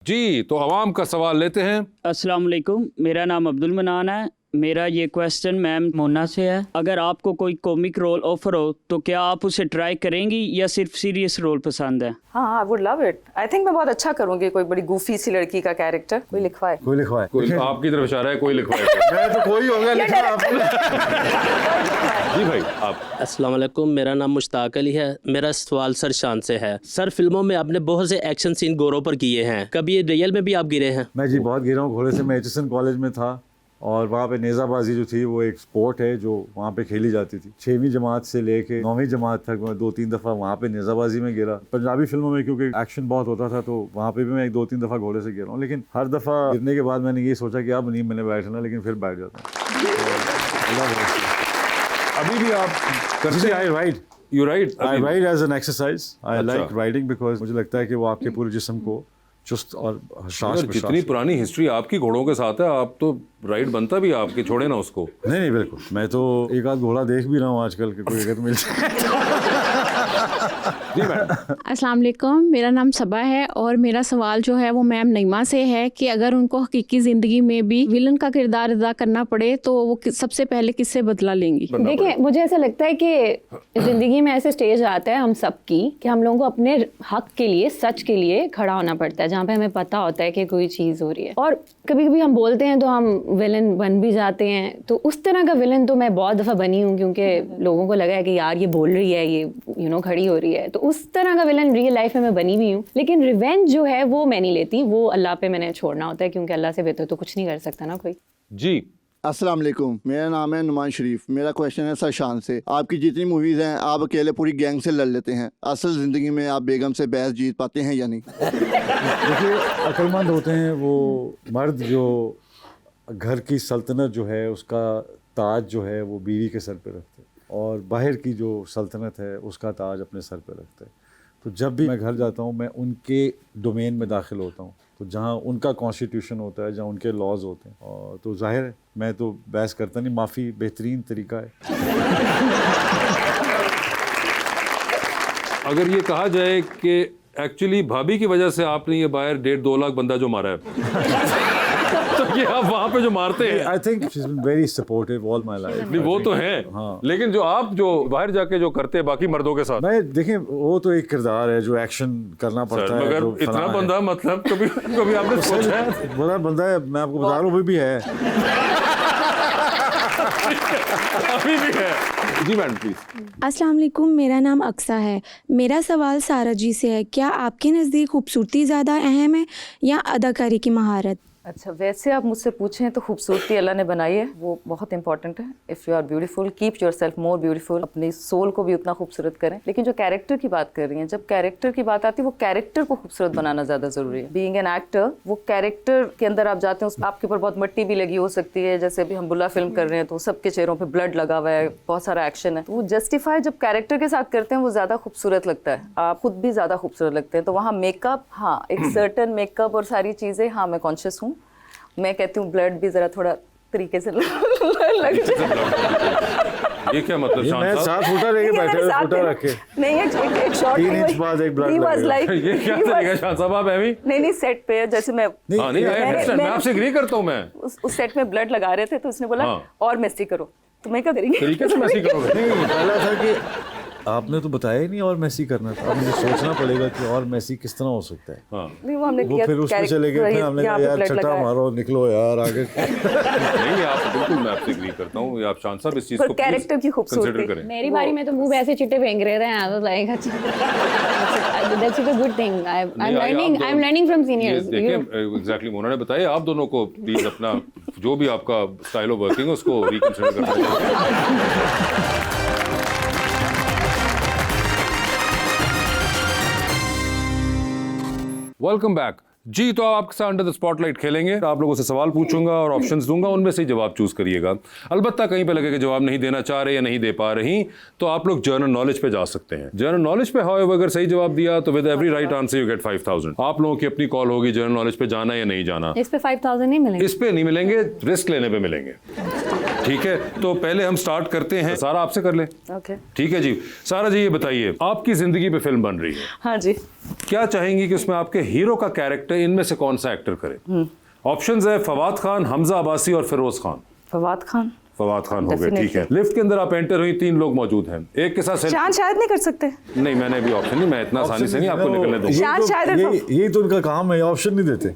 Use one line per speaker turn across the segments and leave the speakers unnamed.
जी तो आवाम का सवाल लेते हैं।
अस्सलाम वालेकुम, मेरा नाम अब्दुल मनान है। मेरा ये क्वेश्चन मैम मोना से है। अगर आपको कोई कॉमिक रोल ऑफर हो तो क्या आप उसे ट्राई करेंगी या सिर्फ सीरियस रोल पसंद है?
हाँ, I would love it. I think मैं बहुत अच्छा करूंगी कोई बड़ी गूफी सी लड़की का कैरेक्टर। कोई लिखवाए
कोई आपकी तरफ इशारा है, कोई लिखवाए
मैं तो कोई होगा लिखना आपने।
जी भाई आप।
अस्सलाम वालेकुम, मेरा नाम मुश्ताक अली है। मेरा सवाल सर शान से है। सर, फिल्मों में आपने बहुत से एक्शन सीन गोरों पर किए हैं, कभी ये रियल में भी आप गिरे हैं?
मैं जी बहुत गिरा हूँ घोड़े से। मैं एचएसएन कॉलेज में था और वहाँ पे नेज़ाबाजी जो थी वो एक स्पोर्ट है जो वहाँ पे खेली जाती थी। 6वीं जमात से लेके 9वीं जमात तक मैं 2-3 दफ़ा वहाँ पे नेज़ाबाजी में गिरा। पंजाबी फिल्मों में क्योंकि एक्शन बहुत होता था तो वहाँ पे भी मैं 1-2-3 दफ़ा घोड़े से गिरा हूँ। लेकिन हर दफ़ा गिरने के बाद मैंने ये सोचा कि अब नहीं मैंने बैठना, लेकिन फिर बैठ जाता हूँ।
अभी भी आप करते
I ride
you right
I ride as an exercise. I
अच्छा।
लाइक राइडिंग बिकॉज मुझे लगता है कि वो आपके पूरे जिस्म को चुस्त और हशाश
कितनी पुरानी हिस्ट्री आपकी घोड़ों के साथ है, आप तो राइड बनता भी आपके, छोड़े ना उसको।
नहीं बिल्कुल, मैं तो एक आध घोड़ा देख भी रहा हूँ आजकल के, कोई अगर मिल
अस्सलाम वालेकुम, मेरा नाम सबा है और मेरा सवाल जो है वो मैम नईमा से है कि अगर उनको हकीकी ज़िंदगी में भी विलन का किरदार अदा करना पड़े तो वो सबसे पहले किससे बदला लेंगी?
देखिए, मुझे ऐसा लगता है कि ज़िंदगी में ऐसे स्टेज आता है हम सब की कि हम लोगों को अपने हक के लिए, सच के लिए खड़ा होना पड़ता है, जहाँ पे हमें पता होता है कि कोई चीज़ हो रही है। और कभी कभी हम बोलते हैं तो हम विलन बन भी जाते हैं। तो उस तरह का विलन तो मैं बहुत दफ़ा बनी हूँ क्योंकि लोगों को लगा है कि यार ये बोल रही है, ये खड़ी हो रही है। तो उस तरह का विलन रियल लाइफ में मैं बनी भी हूँ। लेकिन रिवेंज जो है वो मैं नहीं लेती, वो अल्लाह पे मैंने छोड़ना होता है क्योंकि अल्लाह से बेहतर तो कुछ नहीं कर सकता ना कोई।
जी
अस्सलाम वालेकुम, मेरा नाम है नुमान शरीफ। मेरा क्वेश्चन है सर शान से। आपकी जितनी मूवीज़ हैं आप अकेले पूरी गैंग से लड़ लेते हैं, असल ज़िंदगी में आप बेगम से बहस जीत पाते हैं या नहीं?
देखिए, अक्लमंद होते हैं वो मर्द जो घर की सल्तनत जो है उसका ताज जो है वो बीवी के सर पे रखते हैं और बाहर की जो सल्तनत है उसका ताज अपने सर पे रखते हैं। तो जब भी मैं घर जाता हूँ मैं उनके डोमेन में दाखिल होता हूँ, तो जहाँ उनका कॉन्स्टिट्यूशन होता है, जहाँ उनके लॉज होते हैं, और तो जाहिर है मैं तो बहस करता नहीं, माफ़ी बेहतरीन तरीका है।
अगर ये कहा जाए कि एक्चुअली भाभी की वजह से आपने ये बाहर 1.5-2 लाख बंदा जो मारा है तो ये आप वहाँ पे जो मारते हैं,
I think she is been very supportive all my life.
नहीं वो तो है,
हाँ।
लेकिन जो आप जो बाहर जाके जो करते हैं बाकी मर्दों के साथ,
मैं देखिए वो तो एक किरदार है जो एक्शन करना पड़ता है।
मगर
जो
इतना
फलाना है।
बंदा मतलब कभी आपने सोचा है?
बड़ा बंदा है, मैं आपको बता रहा हूँ, भी है।
अभी भी है। जी मैडम प्लीज।
अस्सलाम वालेकुम, मेरा नाम अक्सा है। मेरा सवाल सारा जी से है, क्या आपके नज़दीक खूबसूरती ज़्यादा अहम है या अदाकारी की महारत?
अच्छा, वैसे आप मुझसे पूछें तो खूबसूरती अल्लाह ने बनाई है, वो बहुत इंपॉर्टेंट है। If you are beautiful, keep yourself more beautiful. अपनी सोल को भी उतना खूबसूरत करें। लेकिन जो कैरेक्टर की बात कर रही हैं, जब कैरेक्टर की बात आती है वो कैरेक्टर को खूबसूरत बनाना ज़्यादा ज़रूरी है। बीइंग एन एक्टर, वो कैरेक्टर के अंदर आप जाते हैं, आपके ऊपर बहुत मट्टी भी लगी हो सकती है। जैसे अभी हम बुल्ला फिल्म कर रहे हैं तो सबके चेहरों पर ब्लड लगा हुआ है, बहुत सारा एक्शन है। तो वो जस्टिफाई जब कैरेक्टर के साथ करते हैं वो ज़्यादा खूबसूरत लगता है, आप खुद भी ज़्यादा खूबसूरत लगते हैं। तो वहाँ मेकअप, हाँ एक सर्टन मेकअप और सारी चीज़ें, हाँ मैं कॉन्शियस हूँ। मैं कहती हूँ ब्लड भी जरा थोड़ा तरीके से लग
ये क्या मतलब?
मैं 7 फुटा लेके बैठे हुए, फुटा रखे
नहीं, एक शॉट
3 इंच बाद एक ब्लड
ये क्या तरीका शान साहब? आप एवी
नहीं सेट पे जैसे मैं
मैं आपसे एग्री करता हूँ। मैं
उस सेट में ब्लड लगा रहे थे तो उसने बोला
हाँ।
और मेसी करो, तो मैं क्या करेंगे?
तरीके से मैसी करोगे?
नहीं, पहला था कि आपने तो बताया ही नहीं और मैसी करना था। अब मुझे सोचना पड़ेगा कि और मैसी किस तरह हो सकता है।
हाँ।
नहीं, वो हमने
वो
किया,
फिर उसमें चले गए थे, हमने कहा यार छट्टा मारो, निकलो यार आगे।
नहीं आप बिल्कुल, मैं आपसे एग्री करता हूँ। आप शान साहब इस चीज को
कैरेक्टर की खूबसूरती
करें।
मेरी बारी में तो मुंह ऐसे चिट्टे फेंक रहे थे, I was like that's a good thing. I am learning from seniors.
देखिए एग्जैक्टली मोना ने बताया, आप दोनों को प्लीज अपना जो भी आपका स्टाइल ऑफ वर्किंग है उसको रिकंसिडर करना चाहिए। वेलकम बैक जी। तो आपके साथ अंडर द स्पॉटलाइट खेलेंगे। आप लोगों से सवाल पूछूंगा और ऑप्शंस दूंगा, उनमें से ही जवाब चूज करिएगा। अलबत्ता कहीं पे लगे कि जवाब नहीं देना चाह रहे या नहीं दे पा रही तो आप लोग जनरल नॉलेज पे जा सकते हैं। जनरल नॉलेज पे हाउ अगर सही जवाब दिया तो with every right answer you get 5000। आप लोगों की अपनी कॉल होगी जनरल नॉलेज पे जाना या नहीं जाना।
इस पे 5000 नहीं मिलेंगे?
इस पे नहीं मिलेंगे, रिस्क लेने पे मिलेंगे। ठीक है, तो पहले हम स्टार्ट करते हैं। सारा आपसे कर लें।
ओके।
ठीक है जी। सारा जी ये बताइए, आपकी जिंदगी पे फिल्म बन रही है,
हाँ जी।
क्या चाहेंगी कि उसमें आपके हीरो का कैरेक्टर इनमें से कौन सा एक्टर करे? ऑप्शंस है फवाद खान, हमजा अब्बासी और फिरोज खान।
फवाद खान।
फवाद खान हो गए, ठीक है।
Definitely।
लिफ्ट के अंदर आप एंटर हुई, 3 लोग मौजूद हैं, एक के साथ
चांद शायद नहीं कर सकते।
नहीं, मैंने भी ऑप्शन नहीं, मैं इतना आसानी से नहीं आपको निकलने दूंगा।
शायद- शायद
यही तो उनका काम है, ऑप्शन नहीं देते।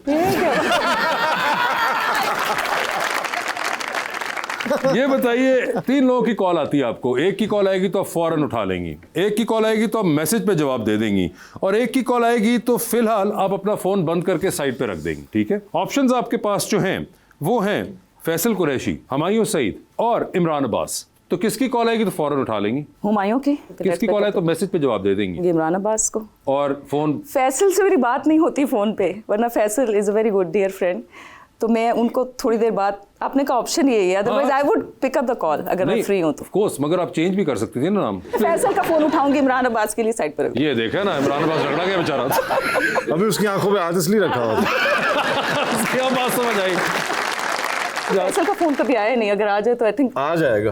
ये बताइए, 3 लोगों की कॉल आती है आपको, एक की कॉल आएगी तो आप फौरन उठा लेंगी, एक की कॉल आएगी तो आप मैसेज पे जवाब दे देंगी, और एक की कॉल आएगी तो फिलहाल आप अपना फोन बंद करके साइड पे रख देंगी। ठीक है, ऑप्शंस आपके पास जो हैं वो हैं फैसल कुरैशी, हुमायूं सईद और इमरान अब्बास। तो किसकी कॉल आएगी तो फौरन उठा लेंगी,
हुमायूं की।
किसकी कॉल आए तो मैसेज पे जवाब दे देंगी,
इमरान अब्बास को।
और फोन
फैसल से मेरी बात नहीं होती फ़ोन पे, वरना Faisal is a very good dear friend, तो मैं उनको थोड़ी देर बाद, आपने का ऑप्शन यही है, otherwise I would pick up the call अगर मैं फ्री हूँ तो।
ऑफ कोर्स, मगर आप चेंज भी कर सकती थी ना नाम।
फैसल का फ़ोन उठाऊंगी, इमरान अब्बास के लिए साइड पर।
ये देखा ना, इमरान अब्बास रगड़ा गया बेचारा।
अभी उसकी आंखों में आदत नहीं रखा हुआ।
क्या बात समझ आई?
फैसल का फ़ोन कभी आया नहीं, अगर आ जाए तो आई थिंक
आ जाएगा।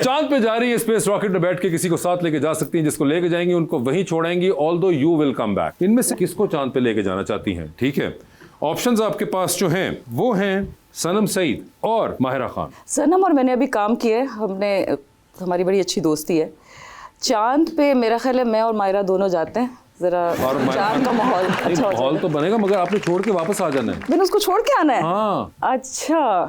चांद पे जा रही है स्पेस रॉकेट में बैठ के, किसी को साथ लेके जा सकती हैं, जिसको लेके जाएंगी उनको वहीं छोड़ेंगी, although you will come back. इनमें से किसको चांद पे लेके जाना चाहती हैं? ठीक है, ऑप्शंस आपके पास जो हैं वो हैं सनम सईद और माहिरा खान।
सनम और मैंने अभी काम किया है, हमारी बड़ी अच्छी दोस्ती है। चांद पे मेरा ख्याल है मैं और मायरा दोनों जाते हैं, जरा
और
चांद का माहौल अच्छा हो
माहौल
जाए।
तो बनेगा, मगर आपने छोड़ के वापस आ जाना है।
मैंने उसको छोड़ के आना है?
हाँ।
अच्छा।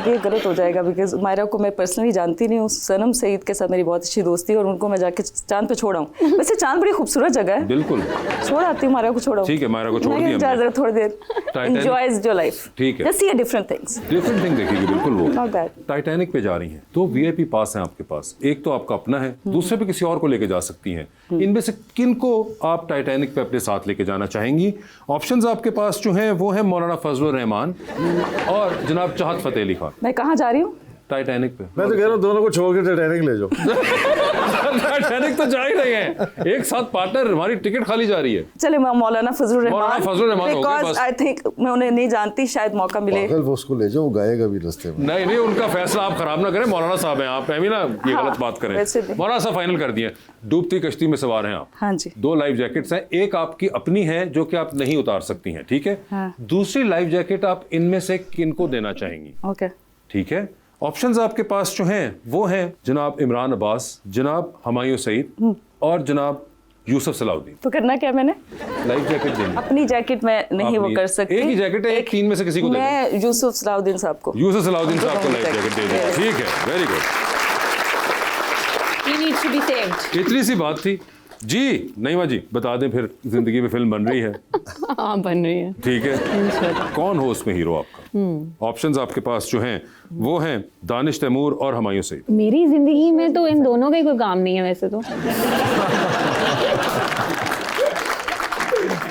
ये गलत हो जाएगा, बिकॉज मायरा को मैं पर्सनली जानती नहीं हूँ। सनम सईद के साथ मेरी बहुत अच्छी दोस्ती है और उनको मैं जाके चांद पे छोड़ा हूँ। वैसे चांद बड़ी खूबसूरत जगह है,
बिल्कुल
छोड़ आती हूँ, मायरा को छोड़ा हूँ।
ठीक है, मायरा को छोड़ दिया हमने।
जरा थोड़ी देर
Titanic-
एंजॉयज योर लाइफ।
ठीक है।
Just see different things.
Different thing देखेगी, बिल्कुल वो।
Not bad।
टाइटैनिक पे जा रही हैं, 2 वीआईपी पास हैं आपके पास, एक तो आपका अपना है, दूसरे पे किसी और को लेके जा सकती हैं। इनमें से किन को आप टाइटैनिक पे अपने साथ लेके जाना चाहेंगी? ऑप्शंस आपके पास जो हैं वो हैं मौलाना फजलुर रहमान और जनाब चाहत फतेह अली खान।
मैं कहाँ जा रही हूँ?
टाइटैनिक पे।
मैं तो कह रहा हूँ दोनों को छोड़ के टाइटैनिक ले जाओ।
टाइटैनिक तो जा ही रहे हैं, एक साथ पार्टनर, हमारी टिकट खाली जा रही है।
चले मैं मौलाना फजलुर
मौलाना फजलुर रहमान हो गए
बिकॉज
बस।
आई थिंक मैं उन्हें नहीं जानती, शायद मौका मिले।
पागल, वो उसको ले जाओ, वो गाएगा भी रास्ते में।
नहीं, उनका फैसला आप खराब ना करें, मौलाना साहब हैं आप, भी ना ये
हाँ,
गलत बात करें।
वैसे भी।
मौलाना साहब फाइनल कर दिए, डूबती कश्ती में सवार हैं आप।
हाँ जी।
2 लाइफ जैकेट्स हैं, एक आपकी अपनी है जो कि आप नहीं उतार सकती हैं, ठीक है।
हाँ।
दूसरी लाइफ जैकेट आप इनमें से किनको देना चाहेंगी?
ओके।
ठीक है, ऑप्शंस आपके पास जो हैं वो हैं जनाब इमरान अब्बास, जनाब हुमायूं सईद और जनाब यूसुफ सलाउद्दीन।
तो करना क्या मैंने?
लाइफ जैकेट देंगे।
अपनी जैकेट में नहीं वो
अपनी-
कर सकती।
एक ही जैकेट है, एक 3 में से किसी को दे दो।
मैं यूसुफ सलाउद्दीन साहब को।
यूसुफ सलाउद्दीन साहब को लाइफ जैकेट दे
Yes।
दीजिए, ठीक है, very good.
He needs to be saved।
इतनी सी बात थी जी। नईमा जी बता दें फिर, जिंदगी में फिल्म बन रही है,
हाँ, बन रही है।
ठीक है, कौन हो उसमें हीरो आपका? ऑप्शंस आपके पास जो हैं वो हैं दानिश तैमूर और हुमायूं सईद।
मेरी जिंदगी में तो इन दोनों का ही कोई काम नहीं है वैसे तो।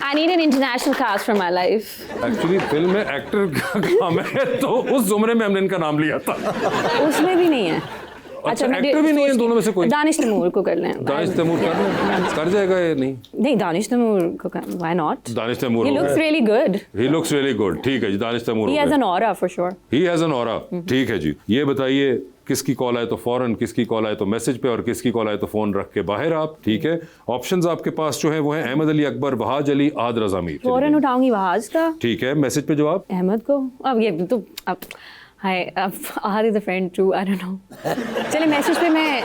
I need an international cast for my life।
Actually film में एक्टर का काम है, तो उस जुमरे में हमने इनका नाम लिया था।
उसमें भी नहीं है।
अच्छा,
मैं
एक्टर भी नहीं है इन दोनों में से कोई?
दानिश तैमूर को कर लें।
दानिश तैमूर कर जाएगा या नहीं?
नहीं, दानिश तैमूर को कर, why not?
Danish Taimur
He
हो
looks
गया।
really good।
He looks really good, ठीक है जी, दानिश तैमूर
He
हो
has
गया।
an aura for sure।
He has an aura, ठीक है जी। ये बताइए, किसकी कॉल आए तो फौरन, किसकी कॉल आए तो मैसेज पे, और किसकी कॉल आए तो फोन रख के बाहर आप, ठीक है। ऑप्शंस आपके पास जो है वो है अहमद अली अकबर, वहाज अली, आद रजा मीर।
फौरन उठाऊंगी वहाज का।
ठीक है, मैसेज पे जवाब
अहमद को। अब ये तो अब हाय, अब Ahad is a friend too, I don't know. चलिए मैसेज पे मैं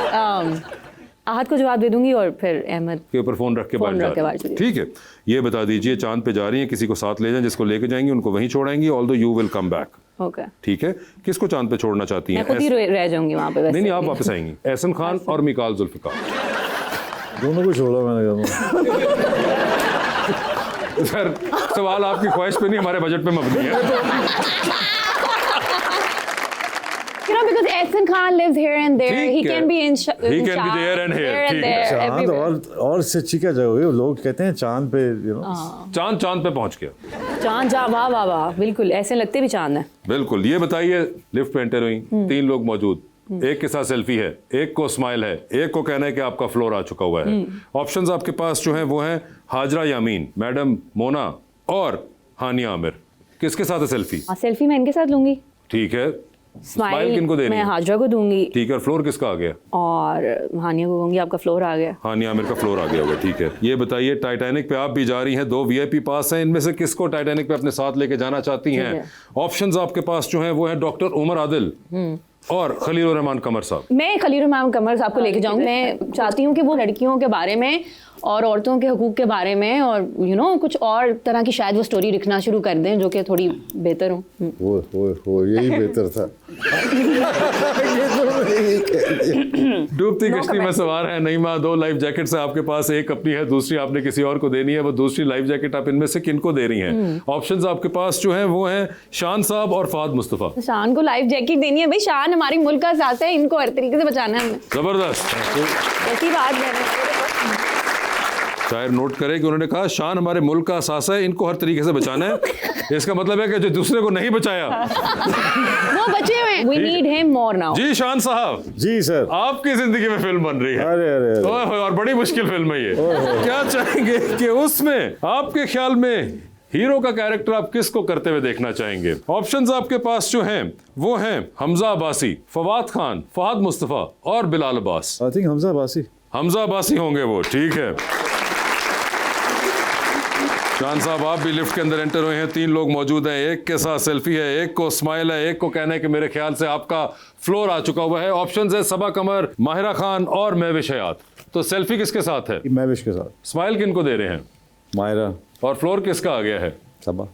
आहद को जवाब दे दूंगी और फिर अहमद
के ऊपर फोन रख के
फोन
बाहर
रख के
जा
बाहर
रही हैं।
चली।
ठीक है, ये बता दीजिए, चांद पे जा रही हैं, किसी को साथ ले जाएं, जिसको लेके जाएंगी उनको वहीं छोड़ेंगी, although you will come back.
Okay.
ठीक है, किसको चांद पे छोड़ना चाहती
मैं
हैं?
खुद ही रह जाऊंगी वहाँ पे वैसे।
नहीं, आप वापस आएंगी। एहसन खान और मिकाल जुल्फिकार।
दोनों को छोड़ा मैंने कहा।
सर, सवाल आपकी ख्वाहिश पे नहीं, हमारे बजट पे मबनी है।
You know, because Ehsan Khan lives here and there, he
ठीक है।
can be in
He can be there and here,
and
ठीक है।
there,
चांद
everywhere।
और इससे अच्छी क्या जगह हुई? लोग कहते हैं चांद पे, यू नो।
चांद पे पहुंच गया।
चांद जा, वाह वाह वाह, बिल्कुल ऐसे लगते भी चांद है।
बिल्कुल। ये बताइए, लिफ्ट पे एंटर हुई, 3 लोग मौजूद, एक के साथ सेल्फी है, एक को स्माइल है, एक को कहना है कि आपका फ्लोर आ चुका हुआ है। ऑप्शंस आपके पास जो हैं वो हैं हाजरा यामीन, मैडम मोना और हानिया आमिर। किसके साथ है सेल्फी?
सेल्फी मैं इनके साथ लूंगी,
ठीक है।
स्माइल
किनको देनी
मैं
है?
हाजरा को दूंगी,
ठीक है। और फ्लोर किसका आ गया?
और हानिया को कहूंगी आपका फ्लोर आ गया।
हानिया आमिर का फ्लोर आ गया होगा, ठीक है। ये बताइए, टाइटैनिक पे आप भी जा रही हैं, 2 VIP पास हैं, इनमें से किसको टाइटैनिक पे अपने साथ लेके जाना चाहती हैं? ऑप्शंस आपके पास जो हैं वो है डॉक्टर उमर आदिल और खलील रहमान कमर साहब।
मैं खलील रहमान कमर साहब को लेके जाऊंगी। मैं चाहती हूँ कि वो लड़कियों के बारे में और औरतों के हकूक़ के बारे में और कुछ और तरह की शायद वो स्टोरी लिखना शुरू कर दें जो कि थोड़ी बेहतर हो।
यही बेहतर था।
डूबती कश्ती में सवार है नईमा, 2 लाइफ जैकेट है आपके पास, एक अपनी है, दूसरी आपने किसी और को देनी है। वो दूसरी लाइफ जैकेट आप इनमें से किनको दे रही हैं? ऑप्शंस आपके पास जो हैं वो हैं शान साहब और फहद मुस्तफ़ा।
शान को लाइफ जैकेट देनी है भाई, शान हमारी मुल्क का साथ है, इनको हर तरीके से बचाना है हमें।
जबरदस्त।
ऐसी बात है,
शायर नोट करें कि उन्होंने कहा शान हमारे मुल्क का असासा है, इनको हर तरीके से बचाना है। इसका मतलब है कि जो दूसरे को नहीं बचाया
वो बचे हुए। We need him more now।
जी शान साहब।
जी सर।
आपकी जिंदगी में फिल्म बन रही है।
अरे
और बड़ी मुश्किल फिल्म है ये। क्या चाहेंगे कि उसमें आपके ख्याल में हीरो का कैरेक्टर आप किसको करते हुए देखना चाहेंगे? ऑप्शंस आपके पास जो हैं वो हैं हमजा अब्बासी, फवाद खान, फहद मुस्तफ़ा और बिलाल अब्बास।
I think Hamza Abbasi.
हमजा अब्बासी होंगे वो, ठीक है। शान साहब आप भी लिफ्ट के अंदर एंटर हुए हैं, 3 लोग मौजूद हैं, एक के साथ सेल्फी है, एक को स्माइल है, एक को कहना है कि मेरे ख्याल से आपका फ्लोर आ चुका हुआ है। ऑप्शंस है सबा कमर, माहिरा खान और महविश हयात। तो सेल्फी किसके साथ है?
महविश के साथ।
स्माइल किनको दे रहे हैं?
माहिरा।
और फ्लोर किसका आ गया है?
सबा।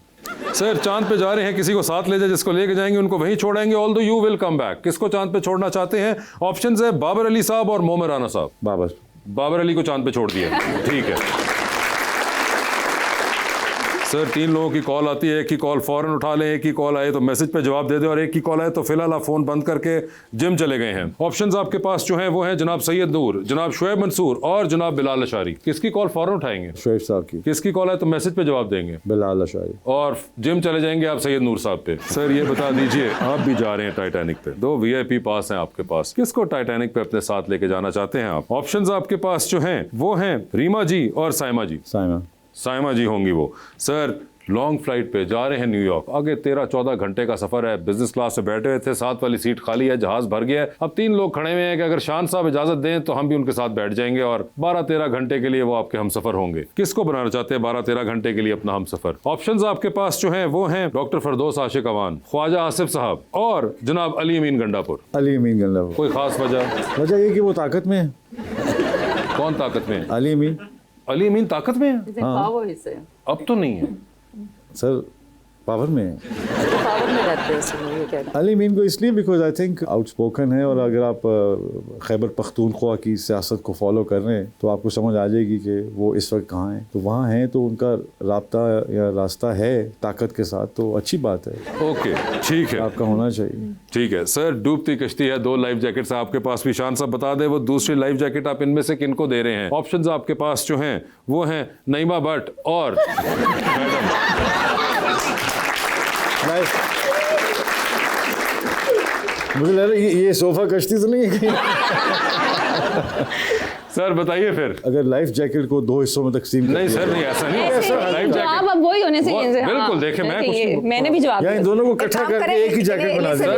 सर चांद पे जा रहे हैं, किसी को साथ ले जाए, जिसको लेके जाएंगे उनको वहीं छोड़ेंगे, although you will come back. किसको चांद पे छोड़ना चाहते हैं? ऑप्शंस है बाबर अली साहब और मोमिर राना साहब। बाबर अली को चांद पे छोड़ दिया, ठीक है। सर 3 लोगों की कॉल आती है, एक की कॉल फौरन उठा लें, एक की कॉल आए तो मैसेज पे जवाब दे दें, और एक की कॉल आए तो फिलहाल आप फोन बंद करके जिम चले गए हैं। ऑप्शंस आपके पास जो हैं वो हैं जनाब सैयद नूर, जनाब शुएब मंसूर और जनाब बिलाल अशारी। किसकी कॉल फौरन उठाएंगे?
शुएब साहब की।
किसकी कॉल आए तो मैसेज पे जवाब देंगे?
बिलाल अशारी।
और जिम चले जाएंगे आप सैयद नूर साहब पे। सर ये बता दीजिए, आप भी जा रहे हैं टाइटैनिक पे, 2 VIP पास हैं आपके पास, किसको टाइटैनिक पे अपने साथ लेके जाना चाहते हैं आप? ऑप्शंस आपके पास जो हैं वो हैं रीमा जी और साइमा जी। साइमा जी होंगी वो। सर लॉन्ग फ्लाइट पे जा रहे हैं न्यूयॉर्क, आगे 13-14 घंटे का सफर है, बिजनेस क्लास में बैठे हुए थे, 7 वाली सीट खाली है, जहाज भर गया है। अब 3 लोग खड़े हुए हैं कि अगर शान साहब इजाजत दें तो हम भी उनके साथ बैठ जाएंगे और 12-13 घंटे के लिए वो आपके हमसफर होंगे। किसको बनाना चाहते हैं 12-13 घंटे के लिए अपना हमसफर? ऑप्शंस आपके पास जो हैं वो हैं डॉक्टर फरदौस आशिक अवान, ख्वाजा आसिफ साहब और जनाब अली अमीन गंडापुर।
अली अमीन गंडापुर।
कोई खास वजह
ये कि वो ताकत में है।
कौन ताकत में है?
अली अमीन।
अली अमीन ताकत में है?
हाँ।
अब तो नहीं है
सर, पावर में है।
पावर में रहते हैं
अली अमीन को इसलिए बिकॉज आई थिंक आउटस्पोकन है, और अगर आप खैबर पख्तूनख्वा की सियासत को फॉलो कर रहे हैं तो आपको समझ आ जाएगी कि वो इस वक्त कहाँ हैं। तो वहाँ हैं तो उनका राब्ता या रास्ता है ताकत के साथ, तो अच्छी बात है।
ओके ठीक है,
आपका होना चाहिए।
ठीक है सर। डूबती कश्ती है, 2 लाइफ जैकेट्स आपके पास भी। शान साहब बता दें वो दूसरी लाइफ जैकेट आप इनमें से किनको दे रहे हैं? ऑप्शंस आपके पास जो हैं वो हैं नईमा भट्ट और
मुझे लग रहा है ये सोफा कश्ती तो नहीं है।
सर बताइए फिर।
अगर लाइफ जैकेट को 2 हिस्सों में तकसीम
नहीं सर, नहीं ऐसा नहीं हो सकता। लाइफ
जवाब अब वही होने से
बिल्कुल देखें, मैं
मैंने भी जवाब
इन दोनों को इकट्ठा करके एक ही जैकेट बना दिया।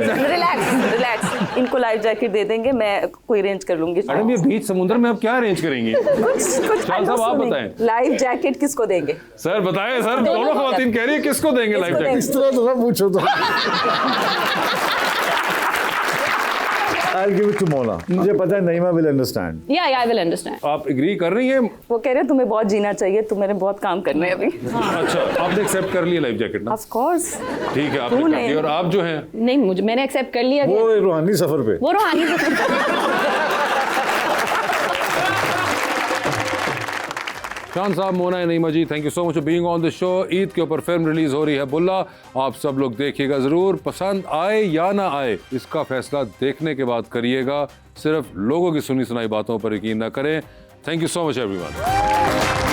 रिलैक्स, इनको लाइफ जैकेट दे देंगे, मैं कोई अरेंज कर लूंगी।
मैडम ये बीच समुद्र में आप क्या अरेंज करेंगी? शान साहब आप बताएं।
लाइफ जैकेट किसको देंगे?
सर बताएं सर, दोनों खवातीन कह रही है किसको देंगे लाइफ जैकेट?
इस तरह तो ना पूछो तो। I'll give it to Mona. मुझे पता है नईमा will understand.
Yeah, I will understand.
आप एग्री कर रही हैं?
वो कह रहे हैं तुम्हें बहुत जीना चाहिए, तुम्हें बहुत काम करने हैं अभी।
अच्छा, आपने एक्सेप्ट कर लिया लाइफ जैकेट ना?
Of course.
ठीक है, आपने कर लिया। और आप जो हैं?
नहीं, मैंने एक्सेप्ट कर लिया।
वो रूहानी सफर पे।
वो रूहानी सफर।
शान साहब, Mona Naeema ji, thank you so much for being on the show. Eid के ऊपर फिल्म रिलीज हो रही है बुल्ला, आप सब लोग देखिएगा ज़रूर। पसंद आए या ना आए इसका फैसला देखने के बाद करिएगा, सिर्फ लोगों की सुनी सुनाई बातों पर यकीन ना करें। Thank you so much everyone.